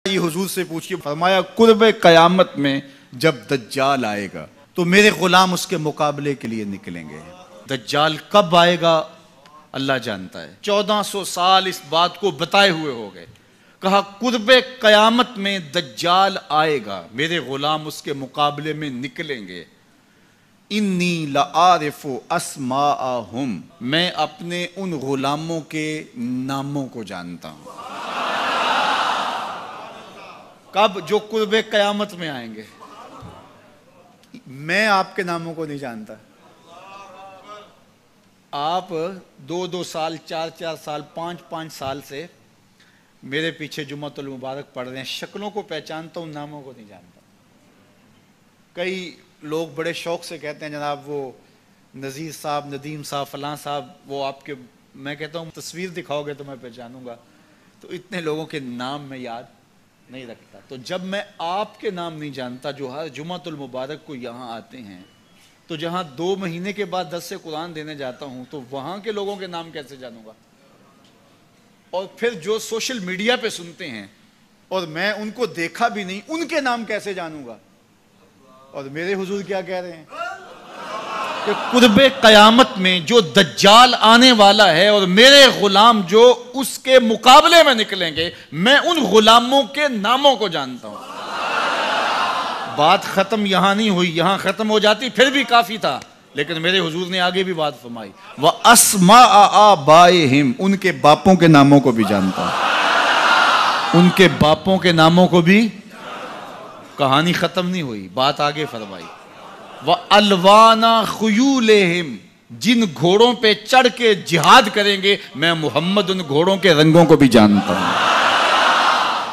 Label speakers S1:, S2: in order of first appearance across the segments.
S1: یہ حضور سے پوچھیے، فرمایا قرب قیامت میں جب دجال آئے گا تو میرے غلام اس کے مقابلے کے لیے نکلیں گے۔ دجال کب آئے گا اللہ جانتا ہے۔ 1400 سال اس بات کو بتائے ہوئے ہو گئے، کہا قرب قیامت میں دجال آئے گا، میرے غلام اس کے مقابلے میں نکلیں گے۔ انی لعارف اسماءہم، میں اپنے ان غلاموں کے ناموں کو جانتا ہوں۔ کب؟ جو قرب قیامت میں آئیں گے۔ میں آپ کے ناموں کو نہیں جانتا۔ آپ 2 سال 4 سال 5 سال سے میرے پیچھے جمعۃ المبارک پڑھ رہے ہیں، شکلوں کو پہچانتا ہوں، ناموں کو نہیں جانتا۔ کئی لوگ بڑے شوق سے کہتے ہیں جناب وہ نذیر صاحب، ندیم صاحب، فلاں صاحب، وہ آپ کے، میں کہتا ہوں تصویر دکھاؤ گے تو میں پہچانوں گا۔ تو اتنے لوگوں کے نام میں یاد نہیں رکھتا۔ تو جب میں آپ کے نام نہیں جانتا جو ہر جمعۃ المبارک کو یہاں آتے ہیں، تو جہاں 2 مہینے کے بعد 10 سے قرآن دینے جاتا ہوں تو وہاں کے لوگوں کے نام کیسے جانوں گا؟ اور پھر جو سوشل میڈیا پہ سنتے ہیں اور میں ان کو دیکھا بھی نہیں، ان کے نام کیسے جانوں گا؟ اور میرے حضور کیا کہہ رہے ہیں کہ قرب قیامت میں جو دجال آنے والا ہے اور میرے غلام جو اس کے مقابلے میں نکلیں گے، میں ان غلاموں کے ناموں کو جانتا ہوں۔ بات ختم یہاں نہیں ہوئی، یہاں ختم ہو جاتی پھر بھی کافی تھا، لیکن میرے حضور نے آگے بھی بات فرمائی، وَأَسْمَاءَ آبَائِهِمْ، ان کے باپوں کے ناموں کو بھی جانتا ہوں۔ ان کے باپوں کے ناموں کو بھی، کہانی ختم نہیں ہوئی، بات آگے فرمائی، وَأَلْوَانَ خُيُولِهِمْ، جن گھوڑوں پہ چڑھ کے جہاد کریں گے میں محمد ان گھوڑوں کے رنگوں کو بھی جانتا ہوں۔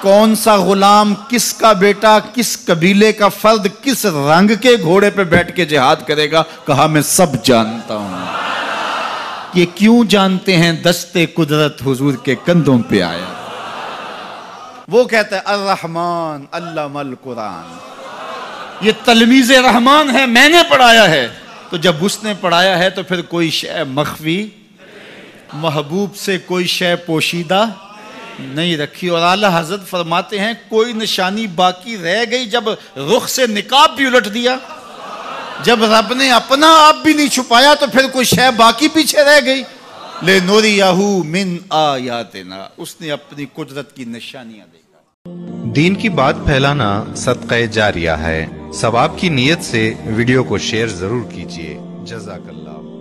S1: کون سا غلام، کس کا بیٹا، کس قبیلے کا فرد کس رنگ کے گھوڑے پہ بیٹھ کے جہاد کرے گا، کہا میں سب جانتا ہوں۔ یہ کیوں جانتے ہیں؟ دستے قدرت حضور کے کندھوں پہ آیا۔ وہ کہتا ہے الرحمن علم القرآن، یہ تلمیذ رحمان ہے، میں نے پڑھایا ہے۔ تو جب اس نے پڑھایا ہے تو پھر کوئی شے مخفی، محبوب سے کوئی شے پوشیدہ نہیں رکھی۔ اور اعلیٰ حضرت فرماتے ہیں کوئی نشانی باقی رہ گئی جب رخ سے نقاب بھی الٹ دیا، جب رب نے اپنا آپ بھی نہیں چھپایا تو پھر کوئی شے باقی پیچھے رہ گئی۔ لِنُرِيَهُ مِنْ آیاتنا، اس نے اپنی قدرت کی نشانیاں دیکھا۔
S2: دین کی بات پھیلانا صدقہ جاریہ ہے، ثواب کی نیت سے ویڈیو کو شیئر ضرور کیجیے۔ جزاک اللہ۔